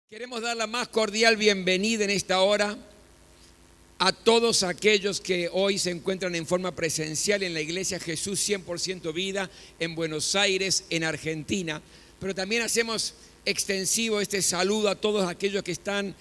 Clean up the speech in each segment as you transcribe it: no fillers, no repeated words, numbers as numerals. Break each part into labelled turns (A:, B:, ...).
A: Queremos dar la más cordial bienvenida en esta hora a todos aquellos que hoy se encuentran en forma presencial en la Iglesia Jesús 100% Vida en Buenos Aires, en Argentina. Pero también hacemos extensivo este saludo a todos aquellos que están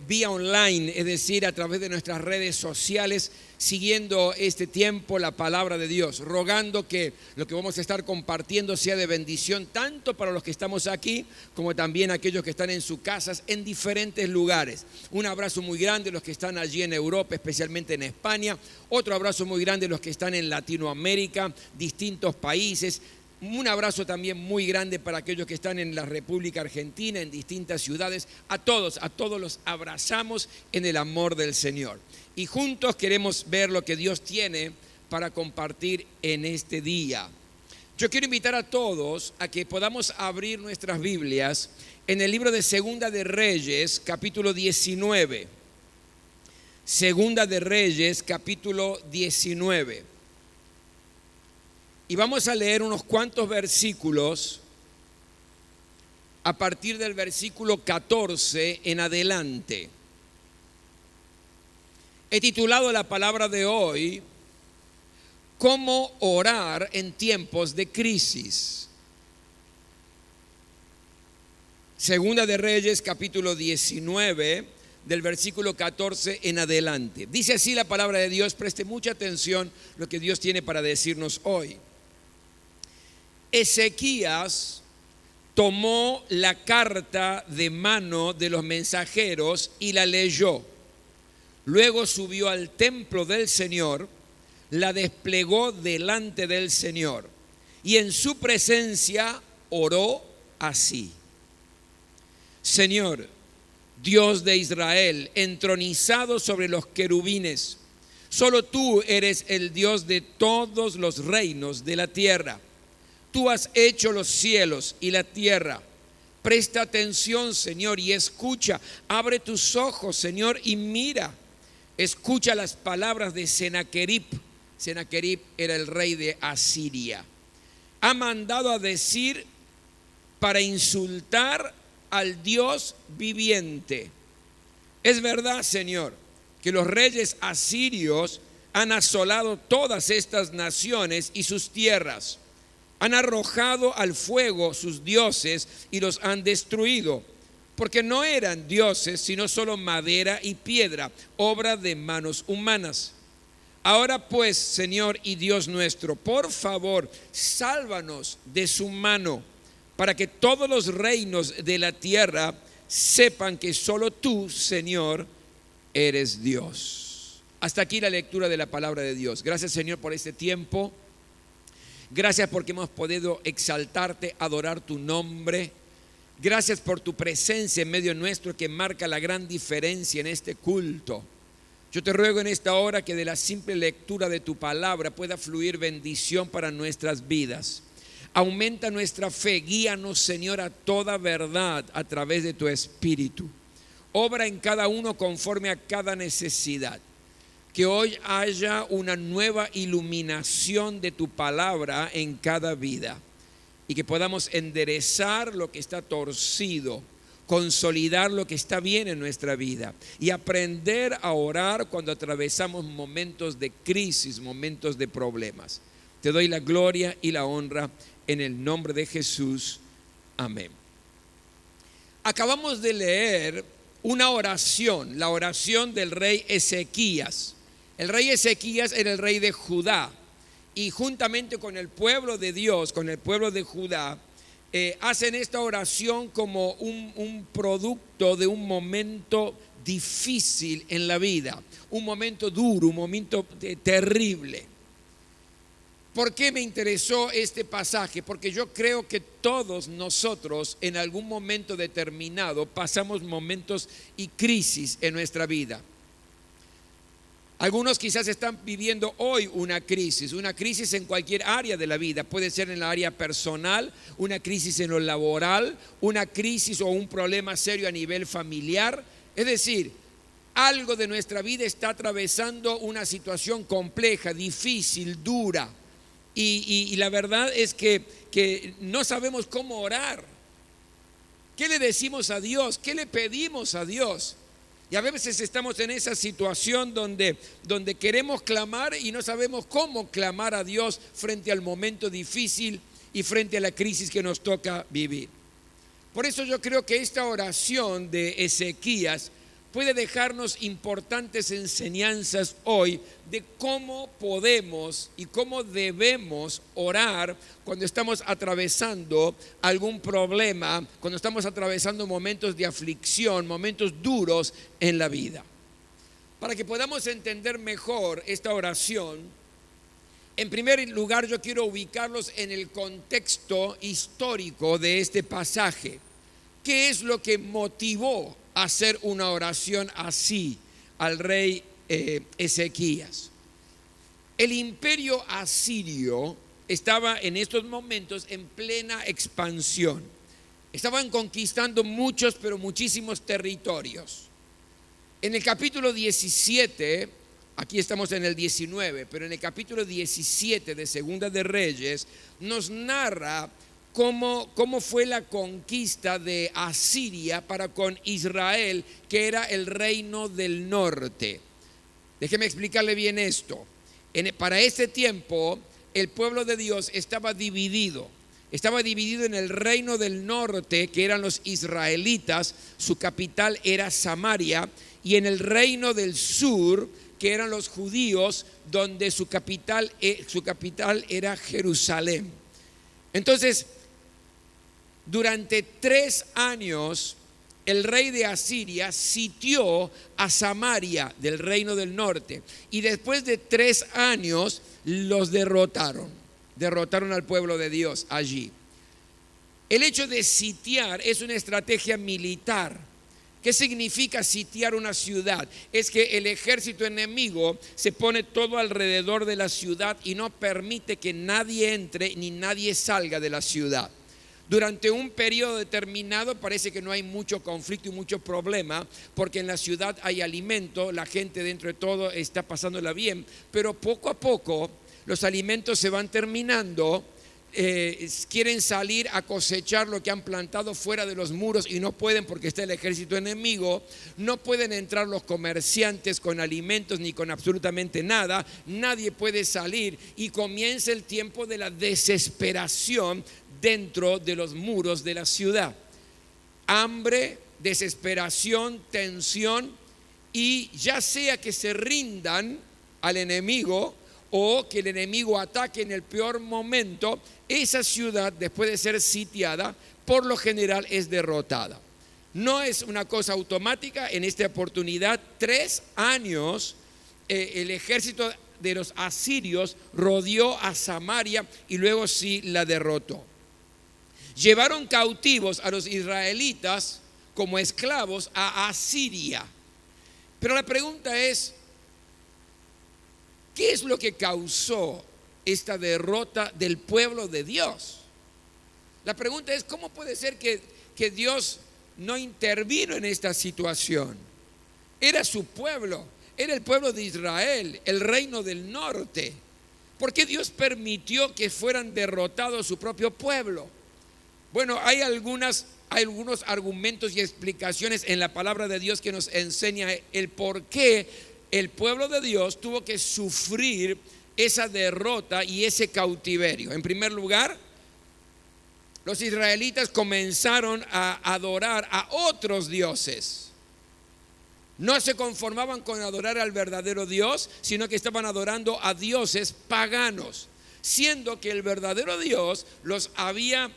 A: vía online, es decir, a través de nuestras redes sociales, siguiendo este tiempo la palabra de Dios, rogando que lo que vamos a estar compartiendo sea de bendición tanto para los que estamos aquí como también aquellos que están en sus casas en diferentes lugares. Un abrazo muy grande a los que están allí en Europa, especialmente en España. Otro abrazo muy grande a los que están en Latinoamérica, distintos países. Un abrazo también muy grande para aquellos que están en la República Argentina, en distintas ciudades. A todos los abrazamos en el amor del Señor. Y juntos queremos ver lo que Dios tiene para compartir en este día. Yo quiero invitar a todos a que podamos abrir nuestras Biblias en el libro de Segunda de Reyes, capítulo 19. Segunda de Reyes, capítulo 19. Y vamos a leer unos cuantos versículos a partir del versículo 14 en adelante. He titulado la palabra de hoy, ¿Cómo orar en tiempos de crisis? Segunda de Reyes, capítulo 19, del versículo 14 en adelante. Dice así la palabra de Dios, preste mucha atención a lo que Dios tiene para decirnos hoy. Ezequías tomó la carta de mano de los mensajeros y la leyó. Luego subió al templo del Señor, la desplegó delante del Señor y en su presencia oró así: Señor, Dios de Israel, entronizado sobre los querubines, solo tú eres el Dios de todos los reinos de la tierra. Tú has hecho los cielos y la tierra. Presta atención, Señor, y escucha. Abre tus ojos, Señor, y mira. Escucha las palabras de Sennacherib. Sennacherib era el rey de Asiria. Ha mandado a decir para insultar al Dios viviente. Es verdad, Señor, que los reyes asirios han asolado todas estas naciones y sus tierras. Han arrojado al fuego sus dioses y los han destruido, porque no eran dioses, sino solo madera y piedra, obra de manos humanas. Ahora pues, Señor y Dios nuestro, por favor, sálvanos de su mano, para que todos los reinos de la tierra sepan que solo tú, Señor, eres Dios. Hasta aquí la lectura de la palabra de Dios. Gracias, Señor, por este tiempo. Gracias porque hemos podido exaltarte, adorar tu nombre. Gracias por tu presencia en medio nuestro que marca la gran diferencia en este culto. Yo te ruego en esta hora que de la simple lectura de tu palabra pueda fluir bendición para nuestras vidas. Aumenta nuestra fe, guíanos, Señor, a toda verdad a través de tu Espíritu. Obra en cada uno conforme a cada necesidad. Que hoy haya una nueva iluminación de tu palabra en cada vida y que podamos enderezar lo que está torcido, consolidar lo que está bien en nuestra vida y aprender a orar cuando atravesamos momentos de crisis, momentos de problemas. Te doy la gloria y la honra en el nombre de Jesús. Amén. Acabamos de leer una oración, la oración del rey Ezequías. El rey Ezequías era el rey de Judá y juntamente con el pueblo de Dios, con el pueblo de Judá, hacen esta oración como un producto de un momento difícil en la vida, un momento duro, un momento terrible. ¿Por qué me interesó este pasaje? Porque yo creo que todos nosotros en algún momento determinado pasamos momentos y crisis en nuestra vida. Algunos quizás están viviendo hoy una crisis en cualquier área de la vida. Puede ser en la área personal, una crisis en lo laboral, una crisis o un problema serio a nivel familiar. Es decir, algo de nuestra vida está atravesando una situación compleja, difícil, dura. Y la verdad es que no sabemos cómo orar. ¿Qué le decimos a Dios? ¿Qué le pedimos a Dios? Y a veces estamos en esa situación donde queremos clamar y no sabemos cómo clamar a Dios frente al momento difícil y frente a la crisis que nos toca vivir. Por eso yo creo que esta oración de Ezequías puede dejarnos importantes enseñanzas hoy de cómo podemos y cómo debemos orar cuando estamos atravesando algún problema, cuando estamos atravesando momentos de aflicción, momentos duros en la vida. Para que podamos entender mejor esta oración, en primer lugar yo quiero ubicarlos en el contexto histórico de este pasaje. ¿Qué es lo que motivó a hacer una oración así al rey Ezequías? El imperio asirio estaba en estos momentos en plena expansión. Estaban conquistando muchos, pero muchísimos territorios. En el capítulo 17, aquí estamos en el 19, pero en el capítulo 17 de Segunda de Reyes nos narra cómo fue la conquista de Asiria para con Israel, que era el reino del norte. Déjeme explicarle bien esto. Para ese tiempo, el pueblo de Dios estaba dividido. Estaba dividido en el reino del norte, que eran los israelitas, su capital era Samaria, y en el reino del sur, que eran los judíos, donde su capital era Jerusalén. Entonces, durante 3 años, el rey de Asiria sitió a Samaria del reino del norte, y después de 3 años los derrotaron al pueblo de Dios allí. El hecho de sitiar es una estrategia militar. ¿Qué significa sitiar una ciudad? Es que el ejército enemigo se pone todo alrededor de la ciudad y no permite que nadie entre ni nadie salga de la ciudad. Durante un periodo determinado parece que no hay mucho conflicto y mucho problema, porque en la ciudad hay alimento, la gente dentro de todo está pasándola bien, pero poco a poco los alimentos se van terminando, quieren salir a cosechar lo que han plantado fuera de los muros y no pueden porque está el ejército enemigo, no pueden entrar los comerciantes con alimentos ni con absolutamente nada, nadie puede salir y comienza el tiempo de la desesperación dentro de los muros de la ciudad. Hambre, desesperación, tensión, y ya sea que se rindan al enemigo o que el enemigo ataque en el peor momento, esa ciudad, después de ser sitiada, por lo general es derrotada. No es una cosa automática. En esta oportunidad, 3 años, el ejército de los asirios rodeó a Samaria y luego sí la derrotó. Llevaron cautivos a los israelitas como esclavos a Asiria. Pero la pregunta es, ¿qué es lo que causó esta derrota del pueblo de Dios? La pregunta es, ¿cómo puede ser que Dios no intervino en esta situación? Era su pueblo, era el pueblo de Israel, el reino del norte. ¿Por qué Dios permitió que fueran derrotados su propio pueblo? Bueno, hay algunos argumentos y explicaciones en la palabra de Dios que nos enseña el por qué el pueblo de Dios tuvo que sufrir esa derrota y ese cautiverio. En primer lugar, los israelitas comenzaron a adorar a otros dioses. No se conformaban con adorar al verdadero Dios, sino que estaban adorando a dioses paganos, siendo que el verdadero Dios los había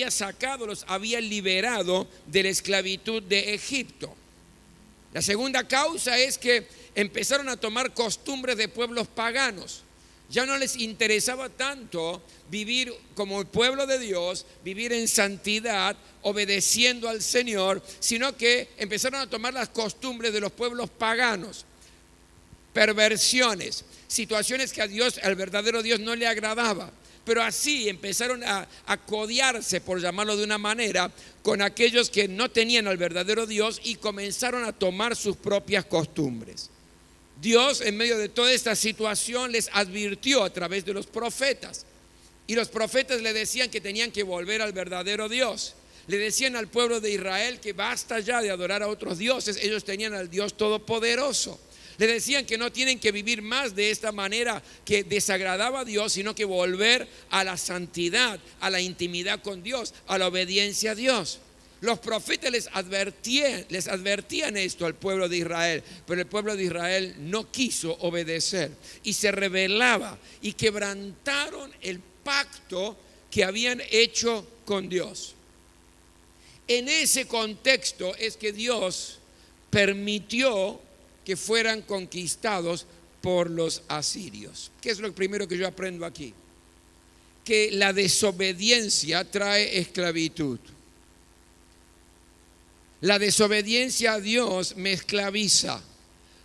A: sacado, los había liberado de la esclavitud de Egipto. La segunda causa es que empezaron a tomar costumbres de pueblos paganos. Ya no les interesaba tanto vivir como el pueblo de Dios, vivir en santidad, obedeciendo al Señor, sino que empezaron a tomar las costumbres de los pueblos paganos. Perversiones, situaciones que a Dios, al verdadero Dios, no le agradaba. Pero así empezaron a codearse, por llamarlo de una manera, con aquellos que no tenían al verdadero Dios y comenzaron a tomar sus propias costumbres. Dios, en medio de toda esta situación, les advirtió a través de los profetas. Y los profetas le decían que tenían que volver al verdadero Dios. Le decían al pueblo de Israel que basta ya de adorar a otros dioses. Ellos tenían al Dios Todopoderoso. Le decían que no tienen que vivir más de esta manera que desagradaba a Dios, sino que volver a la santidad, a la intimidad con Dios, a la obediencia a Dios. Los profetas les advertían esto al pueblo de Israel, pero el pueblo de Israel no quiso obedecer y se rebelaba y quebrantaron el pacto que habían hecho con Dios. En ese contexto es que Dios permitió que fueran conquistados por los asirios. ¿Qué es lo primero que yo aprendo aquí? Que la desobediencia trae esclavitud. La desobediencia a Dios me esclaviza,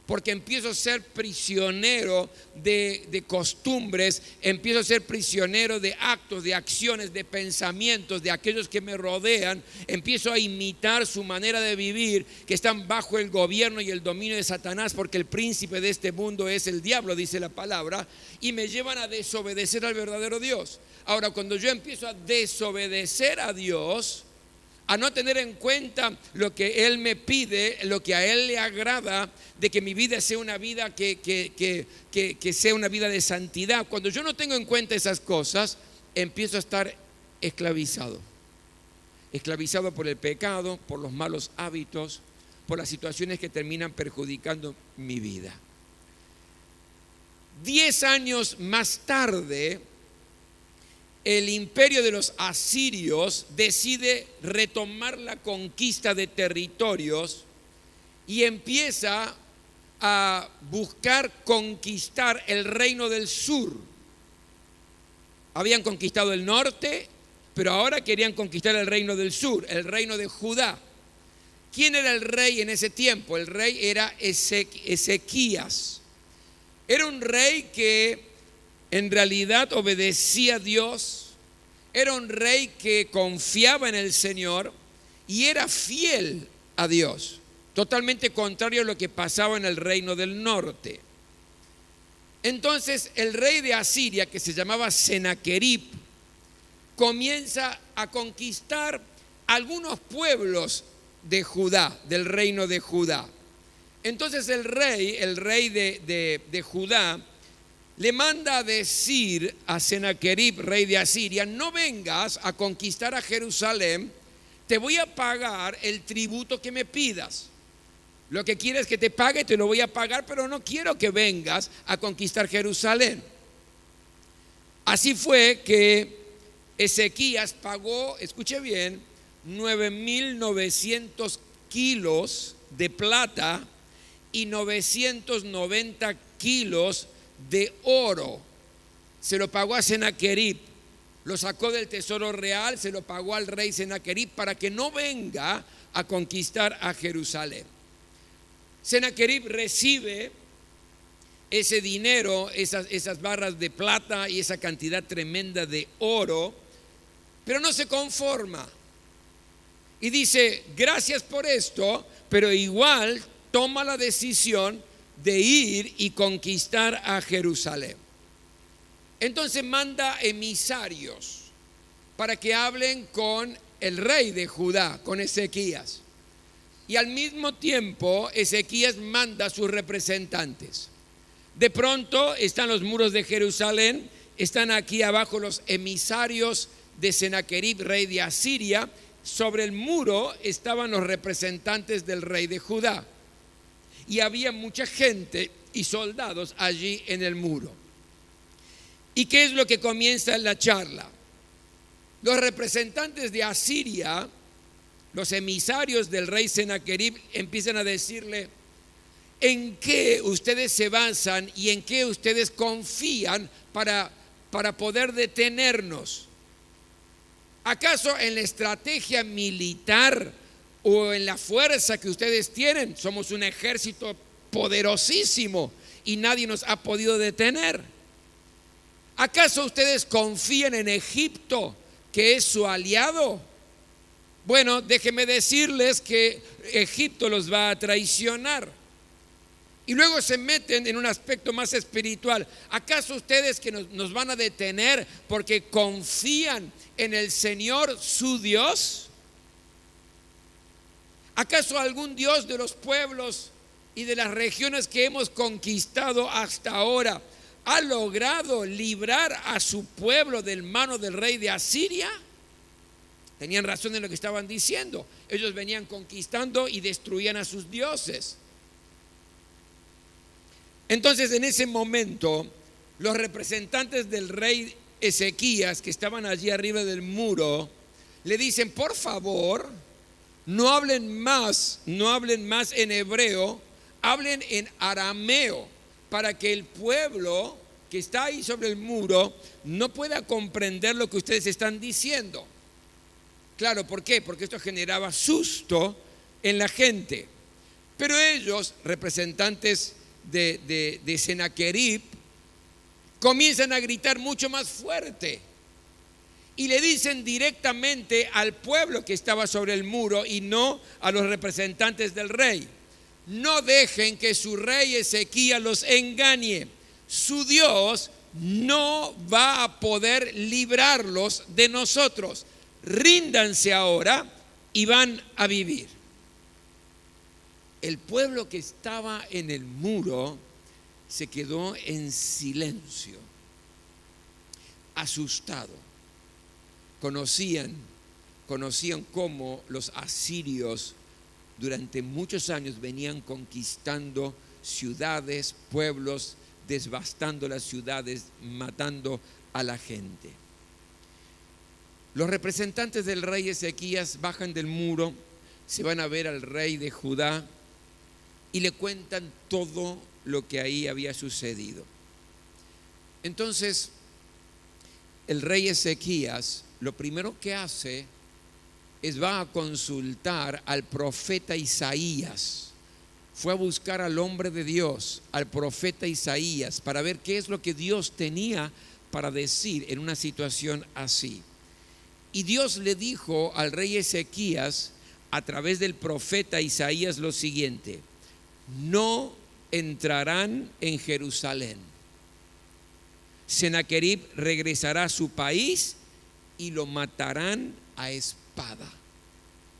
A: porque empiezo a ser prisionero de costumbres, empiezo a ser prisionero de actos, de acciones, de pensamientos, de aquellos que me rodean, empiezo a imitar su manera de vivir, que están bajo el gobierno y el dominio de Satanás, porque el príncipe de este mundo es el diablo, dice la palabra, y me llevan a desobedecer al verdadero Dios. Ahora, cuando yo empiezo a desobedecer a Dios, a no tener en cuenta lo que Él me pide, lo que a Él le agrada, de que mi vida sea una vida que sea una vida de santidad. Cuando yo no tengo en cuenta esas cosas, empiezo a estar esclavizado por el pecado, por los malos hábitos, por las situaciones que terminan perjudicando mi vida. 10 años más tarde, el imperio de los asirios decide retomar la conquista de territorios y empieza a buscar conquistar el reino del sur. Habían conquistado el norte, pero ahora querían conquistar el reino del sur, el reino de Judá. ¿Quién era el rey en ese tiempo? El rey era Ezequías. Era un rey que en realidad obedecía a Dios, era un rey que confiaba en el Señor y era fiel a Dios, totalmente contrario a lo que pasaba en el reino del norte. Entonces el rey de Asiria, que se llamaba Senaquerib, comienza a conquistar algunos pueblos de Judá, del reino de Judá. Entonces el rey de Judá, le manda a decir a Senaquerib, rey de Asiria: no vengas a conquistar a Jerusalén, te voy a pagar el tributo que me pidas. Lo que quieres que te pague, te lo voy a pagar, pero no quiero que vengas a conquistar Jerusalén. Así fue que Ezequías pagó, escuche bien, 9,900 kilos de plata y 990 kilos de oro. Se lo pagó a Senaquerib, lo sacó del tesoro real, se lo pagó al rey Senaquerib para que no venga a conquistar a Jerusalén. Senaquerib recibe ese dinero, esas barras de plata y esa cantidad tremenda de oro, pero no se conforma y dice: gracias por esto, pero igual toma la decisión de ir y conquistar a Jerusalén. Entonces manda emisarios para que hablen con el rey de Judá, con Ezequías. Y al mismo tiempo Ezequías manda a sus representantes. De pronto están los muros de Jerusalén, están aquí abajo los emisarios de Senaquerib, rey de Asiria. Sobre el muro estaban los representantes del rey de Judá. Y había mucha gente y soldados allí en el muro. ¿Y qué es lo que comienza en la charla? Los representantes de Asiria, los emisarios del rey Senaquerib, empiezan a decirle: ¿en qué ustedes se basan y en qué ustedes confían para poder detenernos? ¿Acaso en la estrategia militar o en la fuerza que ustedes tienen? Somos un ejército poderosísimo y nadie nos ha podido detener. ¿Acaso ustedes confían en Egipto, que es su aliado? Bueno, déjenme decirles que Egipto los va a traicionar. Y luego se meten en un aspecto más espiritual. ¿Acaso ustedes que nos van a detener porque confían en el Señor su Dios? ¿Acaso algún Dios de los pueblos y de las regiones que hemos conquistado hasta ahora ha logrado librar a su pueblo del mano del rey de Asiria? Tenían razón en lo que estaban diciendo. Ellos venían conquistando y destruían a sus dioses. Entonces, en ese momento, los representantes del rey Ezequías, que estaban allí arriba del muro, le dicen: por favor, no hablen más en hebreo, hablen en arameo, para que el pueblo que está ahí sobre el muro no pueda comprender lo que ustedes están diciendo. Claro, ¿por qué? Porque esto generaba susto en la gente. Pero ellos, representantes de Sennacherib, comienzan a gritar mucho más fuerte y le dicen directamente al pueblo que estaba sobre el muro y no a los representantes del rey: no dejen que su rey Ezequías los engañe. Su Dios no va a poder librarlos de nosotros. Ríndanse ahora y van a vivir. El pueblo que estaba en el muro se quedó en silencio, asustado. Conocían cómo los asirios durante muchos años venían conquistando ciudades, pueblos, devastando las ciudades, matando a la gente. Los representantes del rey Ezequías bajan del muro, se van a ver al rey de Judá y le cuentan todo lo que ahí había sucedido. Entonces, el rey Ezequías lo primero que hace es va a consultar al profeta Isaías. Fue a buscar al hombre de Dios, al profeta Isaías, para ver qué es lo que Dios tenía para decir en una situación así. Y Dios le dijo al rey Ezequías a través del profeta Isaías lo siguiente: no entrarán en Jerusalén. Sennacherib regresará a su país y lo matarán a espada.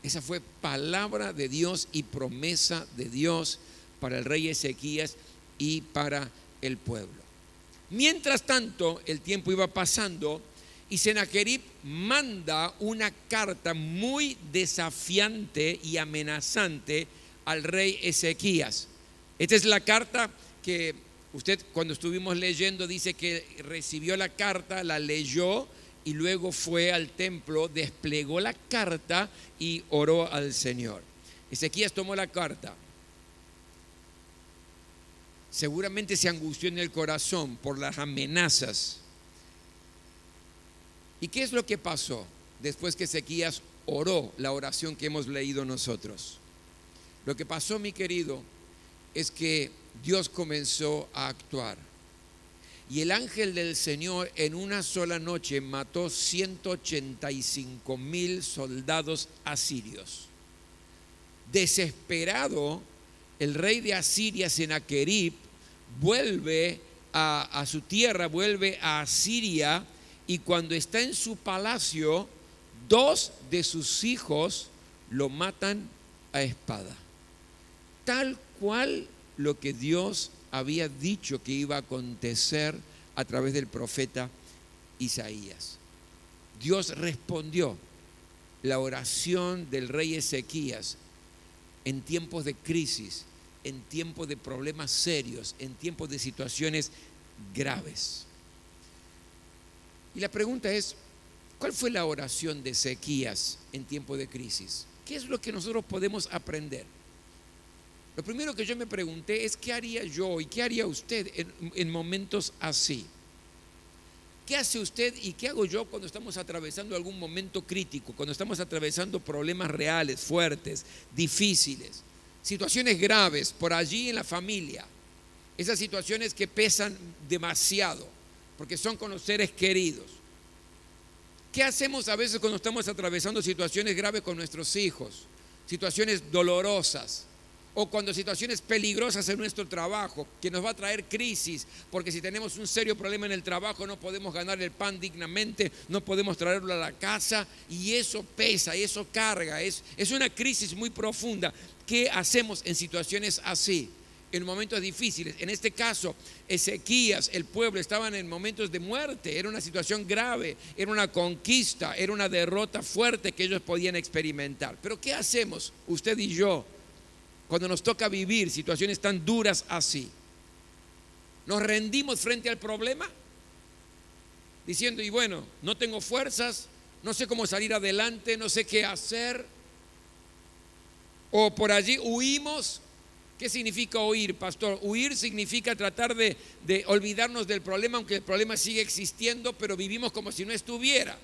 A: Esa fue palabra de Dios y promesa de Dios para el rey Ezequías y para el pueblo. Mientras tanto, el tiempo iba pasando y Sennacherib manda una carta muy desafiante y amenazante al rey Ezequías. Esta es la carta que usted, cuando estuvimos leyendo, dice que recibió la carta, la leyó y luego fue al templo, desplegó la carta y oró al Señor. Ezequías tomó la carta. Seguramente se angustió en el corazón por las amenazas. ¿Y qué es lo que pasó después que Ezequías oró la oración que hemos leído nosotros? Lo que pasó, mi querido, es que Dios comenzó a actuar. Y el ángel del Señor en una sola noche mató 185,000 soldados asirios. Desesperado, el rey de Asiria, Sennacherib, vuelve a su tierra, vuelve a Asiria, y cuando está en su palacio, 2 de sus hijos lo matan a espada. Tal cual lo que Dios había dicho que iba a acontecer a través del profeta Isaías. Dios respondió la oración del rey Ezequías en tiempos de crisis, en tiempos de problemas serios, en tiempos de situaciones graves. Y la pregunta es, ¿cuál fue la oración de Ezequías en tiempo de crisis? ¿Qué es lo que nosotros podemos aprender? Lo primero que yo me pregunté es ¿qué haría yo y qué haría usted en momentos así? ¿Qué hace usted y qué hago yo cuando estamos atravesando algún momento crítico, cuando estamos atravesando problemas reales, fuertes, difíciles, situaciones graves por allí en la familia, esas situaciones que pesan demasiado? porque son con los seres queridos. ¿Qué hacemos a veces cuando estamos atravesando situaciones graves con nuestros hijos? Situaciones dolorosas, o cuando situaciones peligrosas en nuestro trabajo, que nos va a traer crisis, porque si tenemos un serio problema en el trabajo no podemos ganar el pan dignamente, no podemos traerlo a la casa, y eso pesa, y eso carga, es una crisis muy profunda. ¿Qué hacemos en situaciones así? En momentos difíciles. En este caso, Ezequías, el pueblo, estaban en momentos de muerte. Era una situación grave, era una conquista, era una derrota fuerte que ellos podían experimentar. Pero ¿qué hacemos usted y yo cuando nos toca vivir situaciones tan duras así? ¿Nos rendimos frente al problema? Diciendo, y bueno, no tengo fuerzas, no sé cómo salir adelante, no sé qué hacer. O por allí huimos. ¿Qué significa huir, pastor? Huir significa tratar de olvidarnos del problema, aunque el problema sigue existiendo, pero vivimos como si no estuviera.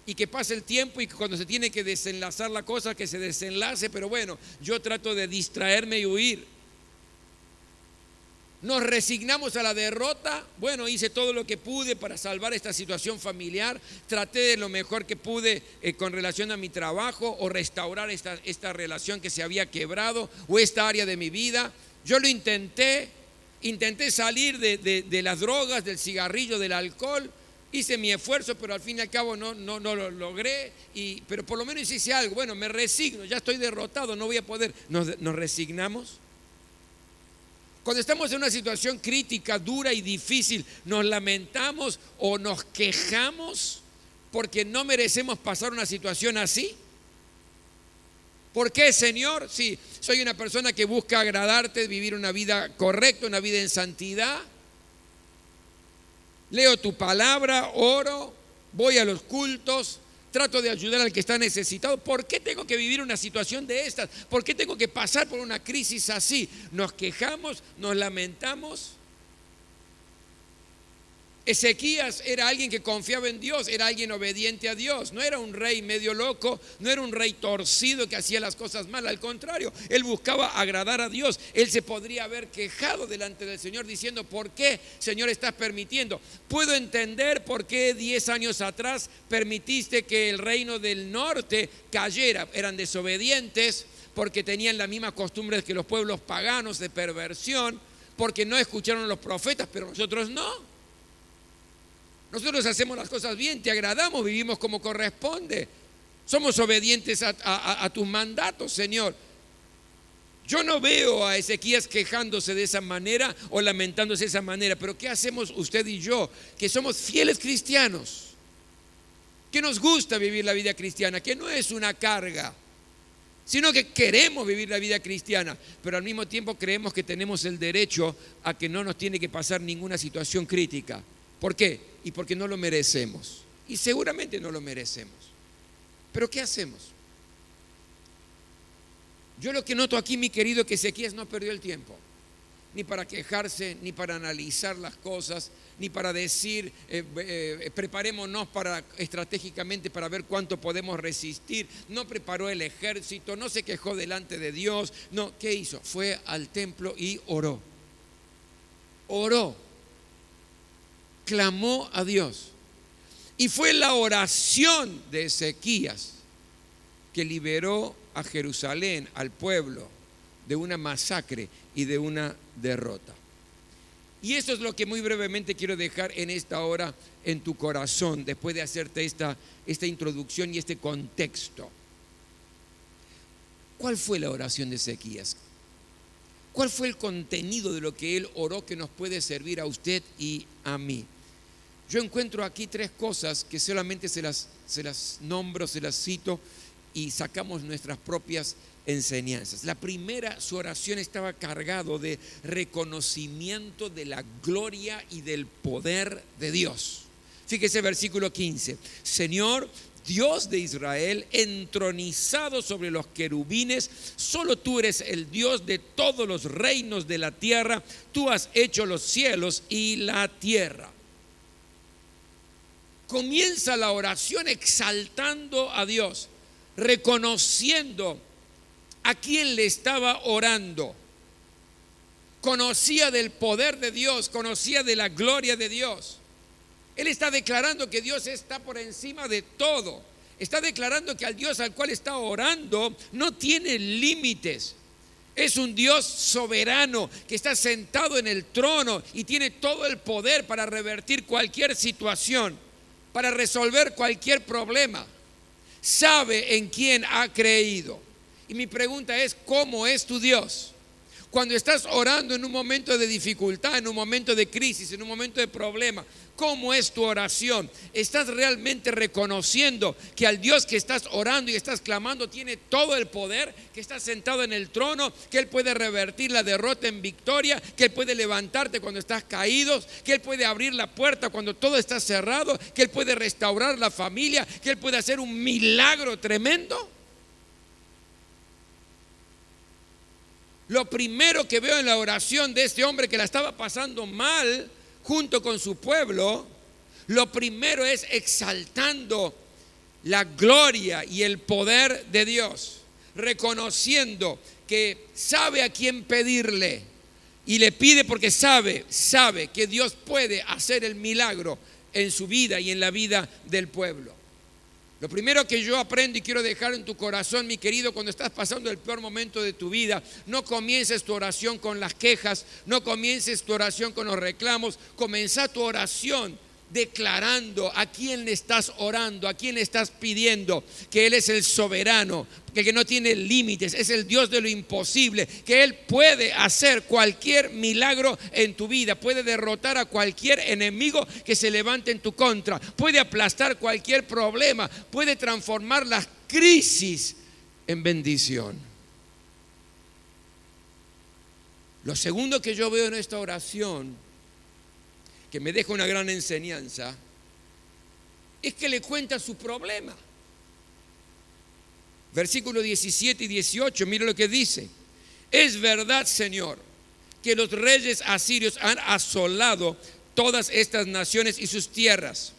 A: Y que pase el tiempo y que cuando se tiene que desenlazar la cosa, que se desenlace, pero bueno, yo trato de distraerme y huir. Nos resignamos a la derrota. Bueno, hice todo lo que pude para salvar esta situación familiar, traté de lo mejor que pude con relación a mi trabajo, o restaurar esta relación que se había quebrado, o esta área de mi vida. Yo lo intenté salir de las drogas, del cigarrillo, del alcohol. Hice mi esfuerzo, pero al fin y al cabo no lo logré, pero por lo menos hice algo. Bueno, me resigno, ya estoy derrotado, no voy a poder. Nos resignamos. Cuando estamos en una situación crítica, dura y difícil, nos lamentamos o nos quejamos porque no merecemos pasar una situación así. ¿Por qué, Señor? Sí, soy una persona que busca agradarte, vivir una vida correcta, una vida en santidad. Leo tu palabra, oro, voy a los cultos, trato de ayudar al que está necesitado. ¿Por qué tengo que vivir una situación de estas? ¿Por qué tengo que pasar por una crisis así? Nos quejamos, nos lamentamos. Ezequías era alguien que confiaba en Dios, era alguien obediente a Dios. No era un rey medio loco, no era un rey torcido que hacía las cosas mal. Al contrario, él buscaba agradar a Dios. Él se podría haber quejado delante del Señor diciendo, ¿por qué, Señor, estás permitiendo? Puedo entender por qué 10 años atrás permitiste que el reino del norte cayera. Eran desobedientes porque tenían las mismas costumbres que los pueblos paganos de perversión, porque no escucharon a los profetas, pero nosotros no. Nosotros hacemos las cosas bien, te agradamos, vivimos como corresponde. Somos obedientes a tus mandatos, Señor. Yo no veo a Ezequías quejándose de esa manera o lamentándose de esa manera, pero ¿qué hacemos usted y yo, que somos fieles cristianos? Que nos gusta vivir la vida cristiana, que no es una carga, sino que queremos vivir la vida cristiana, pero al mismo tiempo creemos que tenemos el derecho a que no nos tiene que pasar ninguna situación crítica. ¿Por qué? Y porque no lo merecemos. Y seguramente no lo merecemos. ¿Pero qué hacemos? Yo lo que noto aquí, mi querido, es que Ezequías no perdió el tiempo. Ni para quejarse, ni para analizar las cosas, ni para decir, preparémonos estratégicamente para ver cuánto podemos resistir. No preparó el ejército, no se quejó delante de Dios. No, ¿qué hizo? Fue al templo y oró. Oró. Clamó a Dios. Y fue la oración de Ezequías que liberó a Jerusalén, al pueblo, de una masacre y de una derrota. Y eso es lo que muy brevemente quiero dejar en esta hora en tu corazón, después de hacerte esta introducción y este contexto. ¿Cuál fue la oración de Ezequías? ¿Cuál fue el contenido de lo que él oró que nos puede servir a usted y a mí? Yo encuentro aquí 3 cosas que solamente se las nombro, se las cito y sacamos nuestras propias enseñanzas. La primera, su oración estaba cargado de reconocimiento de la gloria y del poder de Dios. Fíjese versículo 15. Señor, Dios de Israel, entronizado sobre los querubines, solo tú eres el Dios de todos los reinos de la tierra. Tú has hecho los cielos y la tierra. Comienza la oración exaltando a Dios, reconociendo a quien le estaba orando. Conocía del poder de Dios, conocía de la gloria de Dios. Él está declarando que Dios está por encima de todo. Está declarando que al Dios al cual está orando no tiene límites. Es un Dios soberano que está sentado en el trono y tiene todo el poder para revertir cualquier situación, para resolver cualquier problema. Sabe en quién ha creído. Y mi pregunta es, ¿cómo es tu Dios? Cuando estás orando en un momento de dificultad, en un momento de crisis, en un momento de problema, ¿cómo es tu oración? ¿Estás realmente reconociendo que al Dios que estás orando y estás clamando tiene todo el poder, que está sentado en el trono, que Él puede revertir la derrota en victoria, que Él puede levantarte cuando estás caído, que Él puede abrir la puerta cuando todo está cerrado, que Él puede restaurar la familia, que Él puede hacer un milagro tremendo? Lo primero que veo en la oración de este hombre que la estaba pasando mal junto con su pueblo, lo primero es exaltando la gloria y el poder de Dios, reconociendo que sabe a quién pedirle y le pide porque sabe que Dios puede hacer el milagro en su vida y en la vida del pueblo. Lo primero que yo aprendo y quiero dejar en tu corazón, mi querido, cuando estás pasando el peor momento de tu vida, no comiences tu oración con las quejas, no comiences tu oración con los reclamos, comienza tu oración declarando a quién le estás orando, a quién le estás pidiendo, que Él es el soberano, que no tiene límites, es el Dios de lo imposible, que Él puede hacer cualquier milagro en tu vida, puede derrotar a cualquier enemigo que se levante en tu contra, puede aplastar cualquier problema, puede transformar las crisis en bendición. Lo segundo que yo veo en esta oración, que me deja una gran enseñanza, es que le cuenta su problema. Versículos 17 y 18, mira lo que dice: es verdad, Señor, que los reyes asirios han asolado todas estas naciones y sus tierras,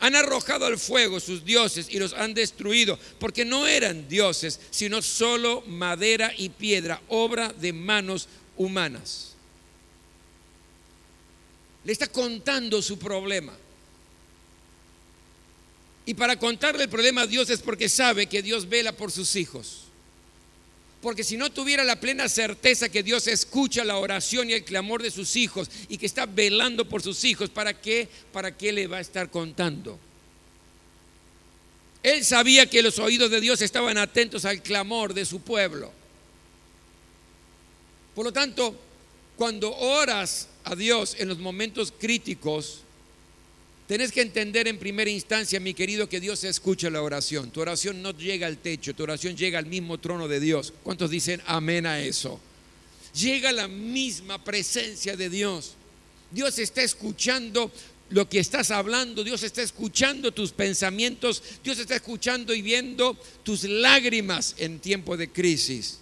A: han arrojado al fuego sus dioses y los han destruido, porque no eran dioses, sino solo madera y piedra, obra de manos humanas. Le está contando su problema. Y para contarle el problema a Dios es porque sabe que Dios vela por sus hijos. Porque si no tuviera la plena certeza que Dios escucha la oración y el clamor de sus hijos y que está velando por sus hijos, ¿para qué le va a estar contando? Él sabía que los oídos de Dios estaban atentos al clamor de su pueblo. Por lo tanto, cuando oras a Dios en los momentos críticos, tenés que entender en primera instancia, mi querido, que Dios escucha la oración. Tu oración no llega al techo, tu oración llega al mismo trono de Dios. ¿Cuántos dicen amén a eso? Llega a la misma presencia de Dios. Dios está escuchando lo que estás hablando, Dios está escuchando tus pensamientos, Dios está escuchando y viendo tus lágrimas en tiempo de crisis.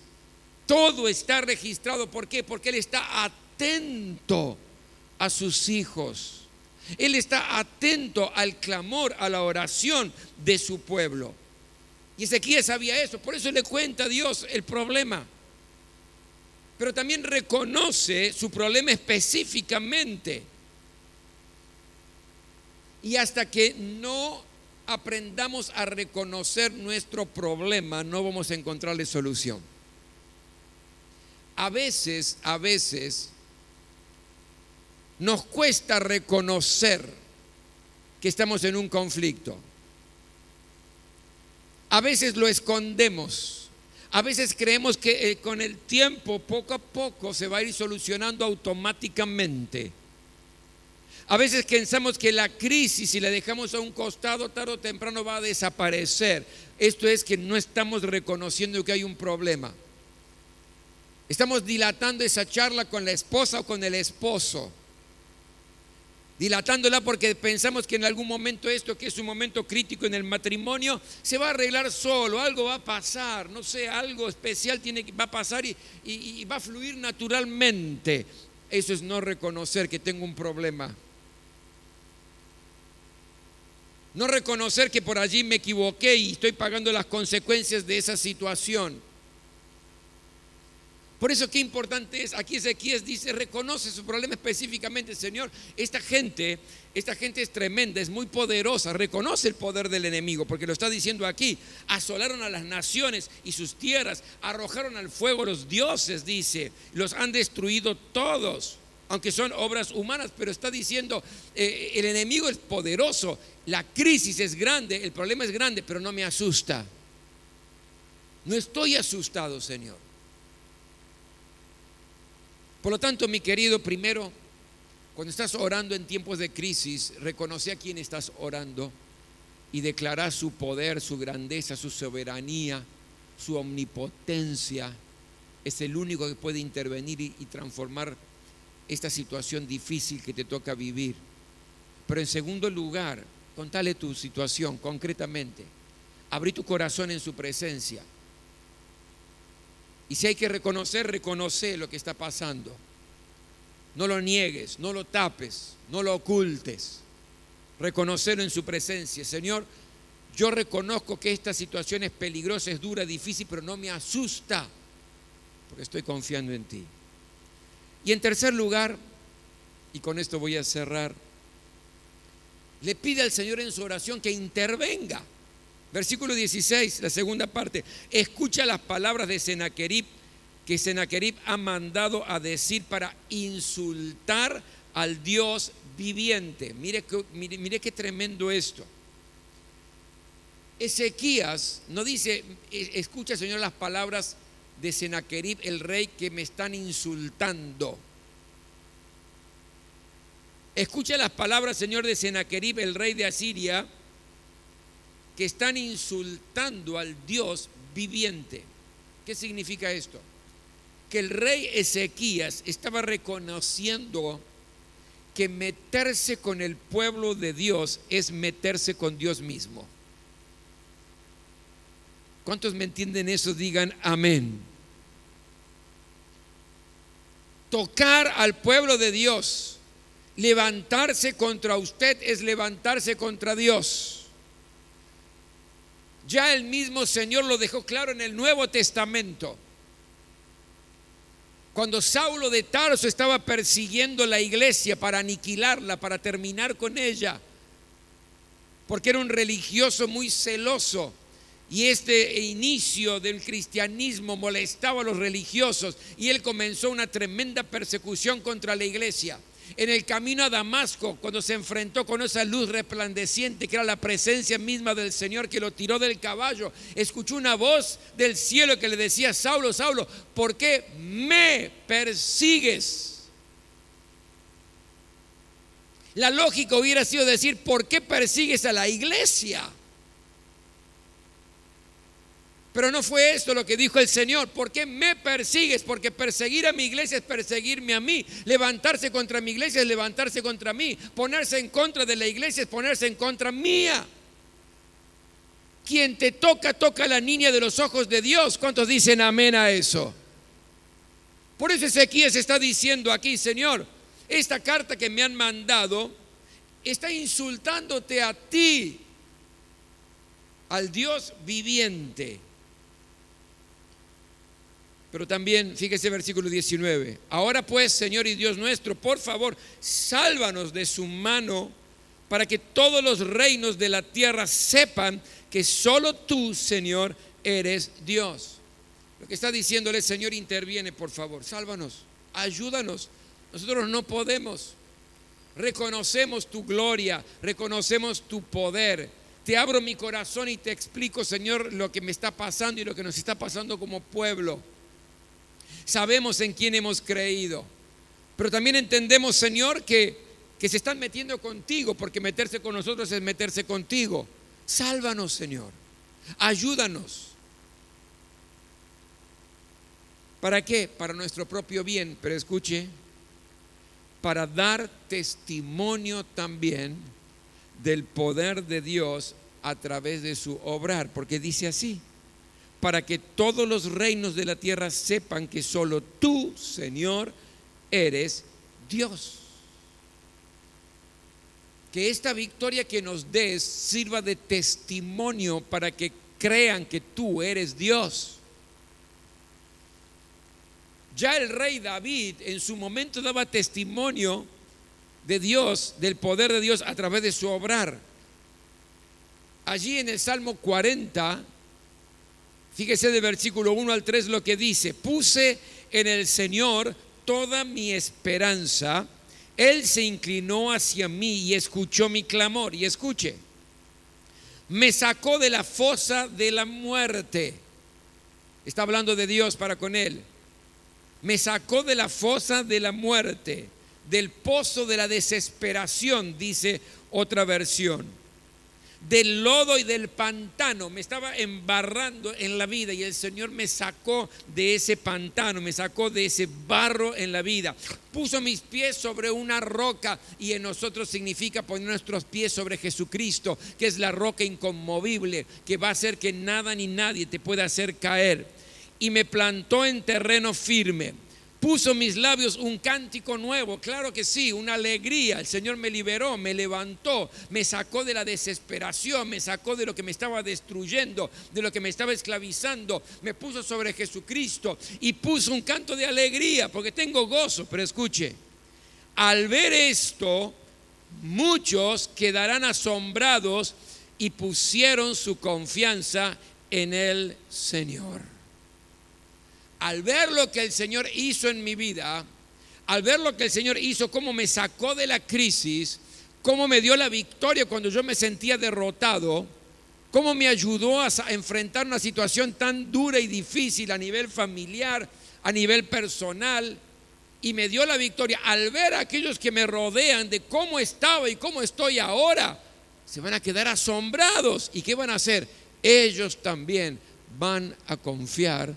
A: Todo está registrado. ¿Por qué? Porque Él está atento a sus hijos. Él está atento al clamor, a la oración de su pueblo. Y Ezequías sabía eso, por eso le cuenta a Dios el problema. Pero también reconoce su problema específicamente. Y hasta que no aprendamos a reconocer nuestro problema, no vamos a encontrarle solución. A veces nos cuesta reconocer que estamos en un conflicto. A veces lo escondemos. A veces creemos que con el tiempo, poco a poco, se va a ir solucionando automáticamente. A veces pensamos que la crisis, si la dejamos a un costado, tarde o temprano va a desaparecer. Esto es que no estamos reconociendo que hay un problema. Estamos dilatando esa charla con la esposa o con el esposo. Dilatándola porque pensamos que en algún momento esto, que es un momento crítico en el matrimonio, se va a arreglar solo, algo va a pasar, no sé, algo especial va a pasar y va a fluir naturalmente. Eso es no reconocer que tengo un problema. No reconocer que por allí me equivoqué y estoy pagando las consecuencias de esa situación. Por eso qué importante es, aquí Ezequías dice, reconoce su problema específicamente, Señor, esta gente es tremenda, es muy poderosa, reconoce el poder del enemigo, porque lo está diciendo aquí, asolaron a las naciones y sus tierras, arrojaron al fuego los dioses, dice, los han destruido todos, aunque son obras humanas, pero está diciendo, el enemigo es poderoso, la crisis es grande, el problema es grande, pero no me asusta, no estoy asustado, Señor. Por lo tanto, mi querido, primero, cuando estás orando en tiempos de crisis, reconoce a quién estás orando y declara su poder, su grandeza, su soberanía, su omnipotencia. Es el único que puede intervenir y transformar esta situación difícil que te toca vivir. Pero en segundo lugar, contale tu situación concretamente. Abrí tu corazón en su presencia. Y si hay que reconoce lo que está pasando. No lo niegues, no lo tapes, no lo ocultes. Reconocerlo en su presencia. Señor, yo reconozco que esta situación es peligrosa, es dura, difícil, pero no me asusta, porque estoy confiando en ti. Y en tercer lugar, y con esto voy a cerrar, le pide al Señor en su oración que intervenga. Versículo 16, la segunda parte. Escucha las palabras de Sennacherib, que Sennacherib ha mandado a decir para insultar al Dios viviente. Mire qué tremendo esto. Ezequías no dice, escucha, Señor, las palabras de Sennacherib, el rey, que me están insultando. Escucha las palabras, Señor, de Sennacherib, el rey de Asiria, que están insultando al Dios viviente. ¿Qué significa esto? Que el rey Ezequías estaba reconociendo que meterse con el pueblo de Dios es meterse con Dios mismo. ¿Cuántos me entienden eso? Digan amén. Tocar al pueblo de Dios, levantarse contra usted es levantarse contra Dios. Ya el mismo Señor lo dejó claro en el Nuevo Testamento. Cuando Saulo de Tarso estaba persiguiendo la iglesia para aniquilarla, para terminar con ella, porque era un religioso muy celoso, y este inicio del cristianismo molestaba a los religiosos, y él comenzó una tremenda persecución contra la iglesia. En el camino a Damasco, cuando se enfrentó con esa luz resplandeciente que era la presencia misma del Señor que lo tiró del caballo, escuchó una voz del cielo que le decía: Saulo, Saulo, ¿por qué me persigues? La lógica hubiera sido decir: ¿por qué persigues a la iglesia? Pero no fue esto lo que dijo el Señor. ¿Por qué me persigues? Porque perseguir a mi iglesia es perseguirme a mí. Levantarse contra mi iglesia es levantarse contra mí. Ponerse en contra de la iglesia es ponerse en contra mía. Quien te toca, toca a la niña de los ojos de Dios. ¿Cuántos dicen amén a eso? Por eso Ezequías está diciendo aquí: Señor, esta carta que me han mandado está insultándote a ti, al Dios viviente. Pero también, fíjese versículo 19. Ahora pues, Señor y Dios nuestro, por favor, sálvanos de su mano, para que todos los reinos de la tierra sepan que solo tú, Señor, eres Dios. Lo que está diciéndole: Señor, interviene, por favor, sálvanos, ayúdanos. Nosotros no podemos. Reconocemos tu gloria, reconocemos tu poder. Te abro mi corazón y te explico, Señor, lo que me está pasando y lo que nos está pasando como pueblo. Sabemos en quién hemos creído, pero también entendemos, Señor, que se están metiendo contigo, porque meterse con nosotros es meterse contigo. Sálvanos, Señor, ayúdanos. ¿Para qué? Para nuestro propio bien, pero escuche, para dar testimonio también del poder de Dios a través de su obrar, porque dice así: para que todos los reinos de la tierra sepan que solo tú, Señor, eres Dios. Que esta victoria que nos des sirva de testimonio para que crean que tú eres Dios. Ya el rey David en su momento daba testimonio de Dios, del poder de Dios a través de su obrar. Allí en el Salmo 40, fíjese del versículo 1 al 3 lo que dice: puse en el Señor toda mi esperanza, Él se inclinó hacia mí y escuchó mi clamor. Y escuche, me sacó de la fosa de la muerte. Está hablando de Dios para con él. Me sacó de la fosa de la muerte, del pozo de la desesperación, dice otra versión. Del lodo y del pantano. Me estaba embarrando en la vida y el Señor me sacó de ese pantano, me sacó de ese barro en la vida. Puso mis pies sobre una roca, y en nosotros significa poner nuestros pies sobre Jesucristo, que es la roca inconmovible, que va a hacer que nada ni nadie te pueda hacer caer. Y me plantó en terreno firme. Puso mis labios un cántico nuevo, claro que sí, una alegría. El Señor me liberó, me levantó, me sacó de la desesperación, me sacó de lo que me estaba destruyendo, de lo que me estaba esclavizando. Me puso sobre Jesucristo y puso un canto de alegría porque tengo gozo. Pero escuche, al ver esto, muchos quedarán asombrados y pusieron su confianza en el Señor. Al ver lo que el Señor hizo en mi vida, al ver lo que el Señor hizo, cómo me sacó de la crisis, cómo me dio la victoria cuando yo me sentía derrotado, cómo me ayudó a enfrentar una situación tan dura y difícil a nivel familiar, a nivel personal, y me dio la victoria. Al ver a aquellos que me rodean de cómo estaba y cómo estoy ahora, se van a quedar asombrados. ¿Y qué van a hacer? Ellos también van a confiar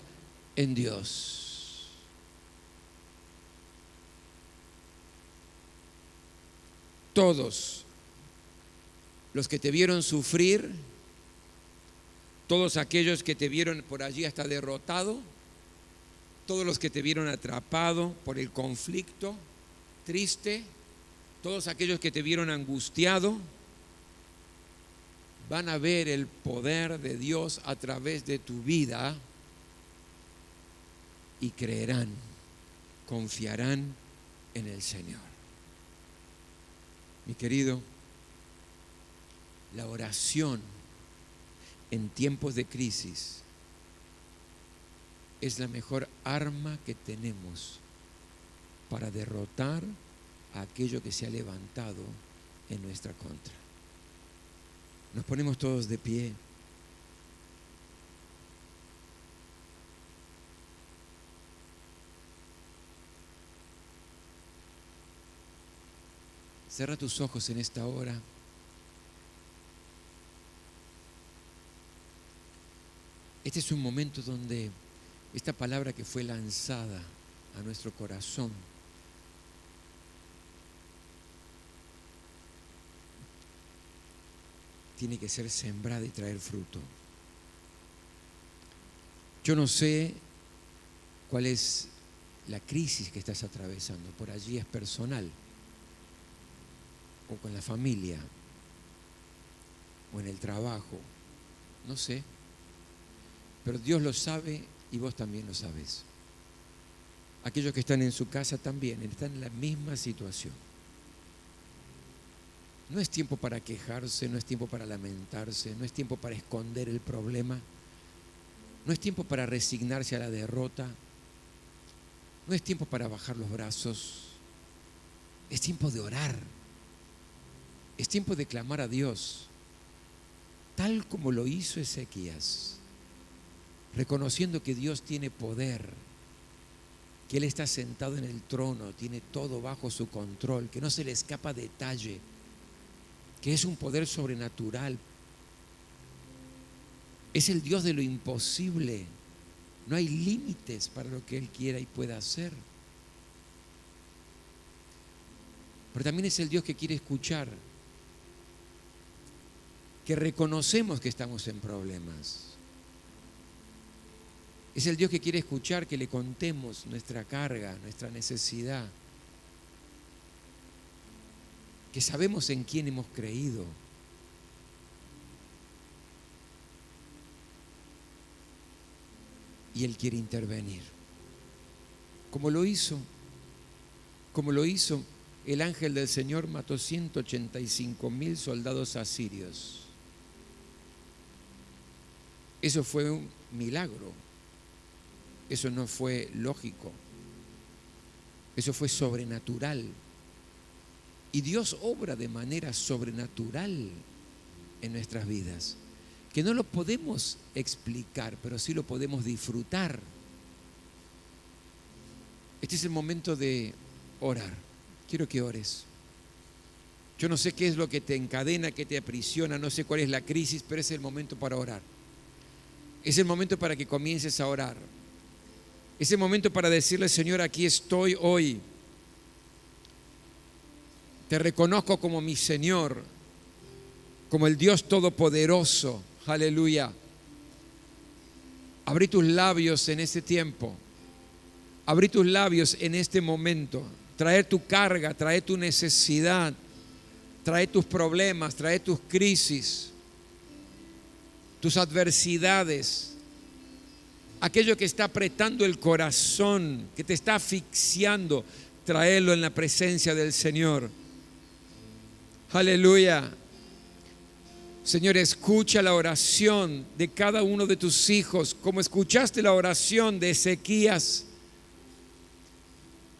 A: en Dios. Todos los que te vieron sufrir, todos aquellos que te vieron por allí hasta derrotado, todos los que te vieron atrapado por el conflicto, triste, todos aquellos que te vieron angustiado, van a ver el poder de Dios a través de tu vida y creerán, confiarán en el Señor. Mi querido, la oración en tiempos de crisis es la mejor arma que tenemos para derrotar a aquello que se ha levantado en nuestra contra. Nos ponemos todos de pie. Cierra tus ojos en esta hora. Este es un momento donde esta palabra que fue lanzada a nuestro corazón tiene que ser sembrada y traer fruto. Yo no sé cuál es la crisis que estás atravesando. Por allí es personal, o con la familia, o en el trabajo, no sé, pero Dios lo sabe y vos también lo sabes. Aquellos que están en su casa también están en la misma situación. No es tiempo para quejarse, no es tiempo para lamentarse, no es tiempo para esconder el problema, no es tiempo para resignarse a la derrota, no es tiempo para bajar los brazos, es tiempo de orar. Es tiempo de clamar a Dios, tal como lo hizo Ezequías, reconociendo que Dios tiene poder, que Él está sentado en el trono, tiene todo bajo su control, que no se le escapa detalle, que es un poder sobrenatural. Es el Dios de lo imposible. No hay límites para lo que Él quiera y pueda hacer. Pero también es el Dios que quiere escuchar, que reconocemos que estamos en problemas. Es el Dios que quiere escuchar que le contemos nuestra carga, nuestra necesidad, que sabemos en quién hemos creído. Y Él quiere intervenir. como lo hizo el ángel del Señor, mató 185,000 soldados asirios. Eso fue un milagro. Eso no fue lógico. Eso fue sobrenatural. Y Dios obra de manera sobrenatural en nuestras vidas, que no lo podemos explicar, pero sí lo podemos disfrutar. Este es el momento de orar. Quiero que ores. Yo no sé qué es lo que te encadena, qué te aprisiona, no sé cuál es la crisis, pero es el momento para orar. Es el momento para que comiences a orar. Es el momento para decirle: Señor, aquí estoy hoy. Te reconozco como mi Señor, como el Dios Todopoderoso. Aleluya. Abrí tus labios en este tiempo. Abrí tus labios en este momento. Trae tu carga, trae tu necesidad, trae tus problemas, trae tus crisis, tus adversidades, aquello que está apretando el corazón, que te está asfixiando, tráelo en la presencia del Señor. Aleluya. Señor, escucha la oración de cada uno de tus hijos, como escuchaste la oración de Ezequías.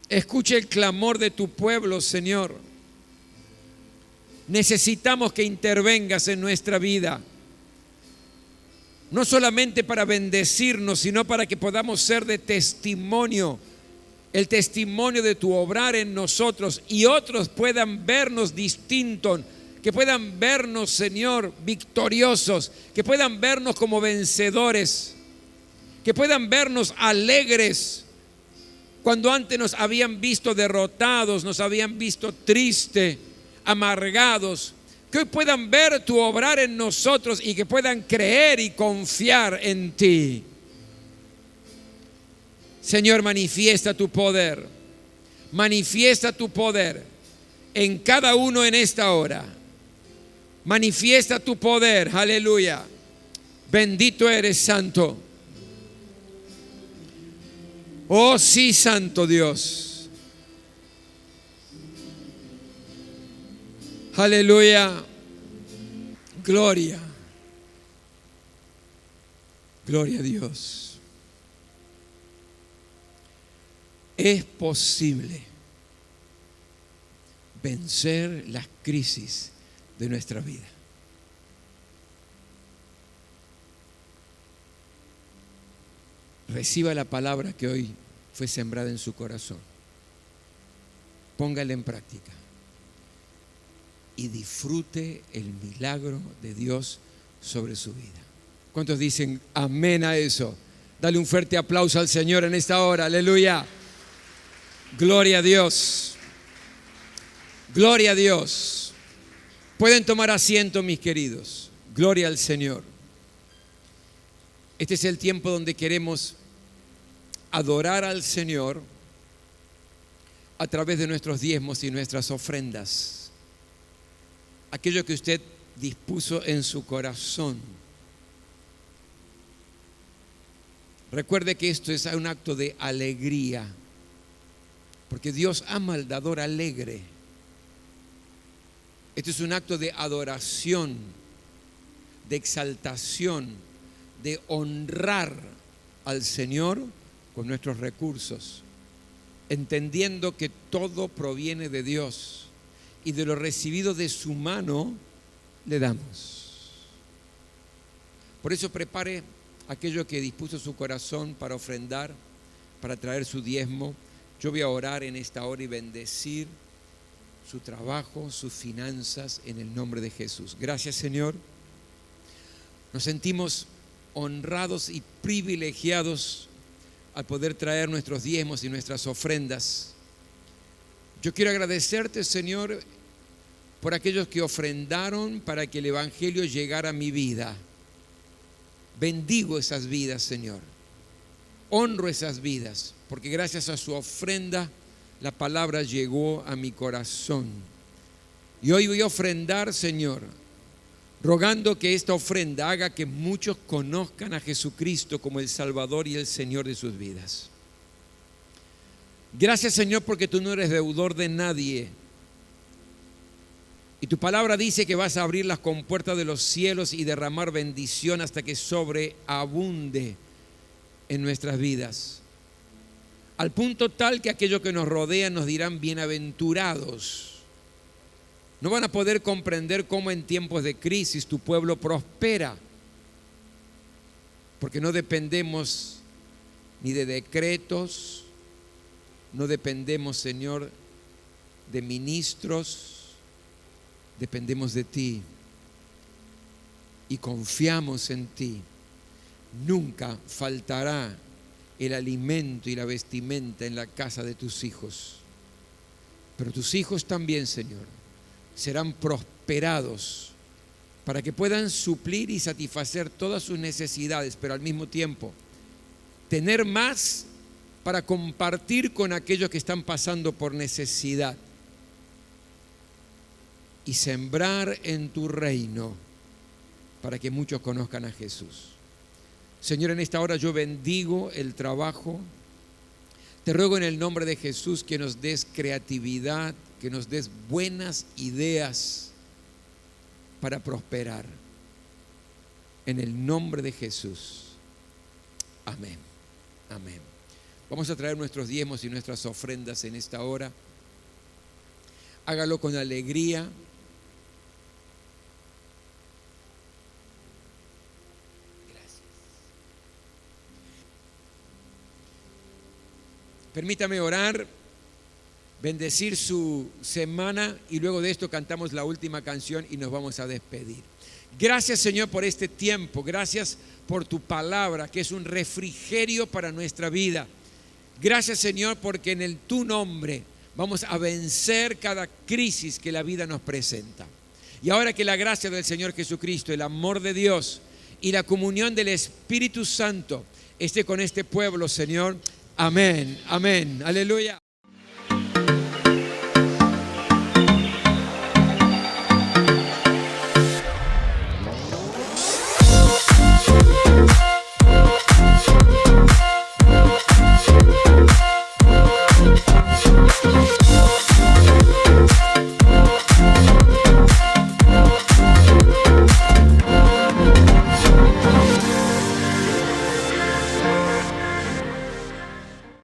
A: Escucha el clamor de tu pueblo, Señor. Necesitamos que intervengas en nuestra vida, no solamente para bendecirnos, sino para que podamos ser de testimonio, el testimonio de tu obrar en nosotros, y otros puedan vernos distintos, que puedan vernos, Señor, victoriosos, que puedan vernos como vencedores, que puedan vernos alegres, cuando antes nos habían visto derrotados, nos habían visto tristes, amargados. Que hoy puedan ver tu obrar en nosotros y que puedan creer y confiar en ti. Señor, manifiesta tu poder. Manifiesta tu poder en cada uno en esta hora. Manifiesta tu poder. Aleluya. Bendito eres, Santo. Oh sí, Santo Dios. Aleluya. Gloria. Gloria a Dios. Es posible vencer las crisis de nuestra vida. Reciba la palabra que hoy fue sembrada en su corazón. Póngala en práctica y disfrute el milagro de Dios sobre su vida. ¿Cuántos dicen amén a eso? Dale un fuerte aplauso al Señor en esta hora. Aleluya. Gloria a Dios. Gloria a Dios. Pueden tomar asiento, mis queridos. Gloria al Señor. Este es el tiempo donde queremos adorar al Señor a través de nuestros diezmos y nuestras ofrendas. Aquello que usted dispuso en su corazón. Recuerde que esto es un acto de alegría, porque Dios ama al dador alegre. Esto es un acto de adoración, de exaltación, de honrar al Señor con nuestros recursos, entendiendo que todo proviene de Dios y de lo recibido de su mano le damos. Por eso prepare aquello que dispuso su corazón para ofrendar, para traer su diezmo. Yo voy a orar en esta hora y bendecir su trabajo, sus finanzas, en el nombre de Jesús. Gracias, Señor. Nos sentimos honrados y privilegiados al poder traer nuestros diezmos y nuestras ofrendas. Yo quiero agradecerte, Señor, por aquellos que ofrendaron para que el Evangelio llegara a mi vida. Bendigo esas vidas, Señor. Honro esas vidas, porque gracias a su ofrenda la palabra llegó a mi corazón. Y hoy voy a ofrendar, Señor, rogando que esta ofrenda haga que muchos conozcan a Jesucristo como el Salvador y el Señor de sus vidas. Gracias, Señor, porque tú no eres deudor de nadie. Y tu palabra dice que vas a abrir las compuertas de los cielos y derramar bendición hasta que sobreabunde en nuestras vidas. Al punto tal que aquellos que nos rodean nos dirán bienaventurados. No van a poder comprender cómo en tiempos de crisis tu pueblo prospera, porque no dependemos ni de decretos, no dependemos, Señor, de ministros, dependemos de ti y confiamos en ti. Nunca faltará el alimento y la vestimenta en la casa de tus hijos, pero tus hijos también, Señor, serán prosperados para que puedan suplir y satisfacer todas sus necesidades, pero al mismo tiempo tener más para compartir con aquellos que están pasando por necesidad y sembrar en tu reino para que muchos conozcan a Jesús. Señor, en esta hora yo bendigo el trabajo. Te ruego en el nombre de Jesús que nos des creatividad, que nos des buenas ideas para prosperar. En el nombre de Jesús. Amén. Amén. Vamos a traer nuestros diezmos y nuestras ofrendas en esta hora. Hágalo con alegría. Permítame orar, bendecir su semana y luego de esto cantamos la última canción y nos vamos a despedir. Gracias, Señor, por este tiempo. Gracias por tu palabra, que es un refrigerio para nuestra vida. Gracias, Señor, porque en tu nombre vamos a vencer cada crisis que la vida nos presenta. Y ahora que la gracia del Señor Jesucristo, el amor de Dios y la comunión del Espíritu Santo esté con este pueblo, Señor. Amén, amén, aleluya.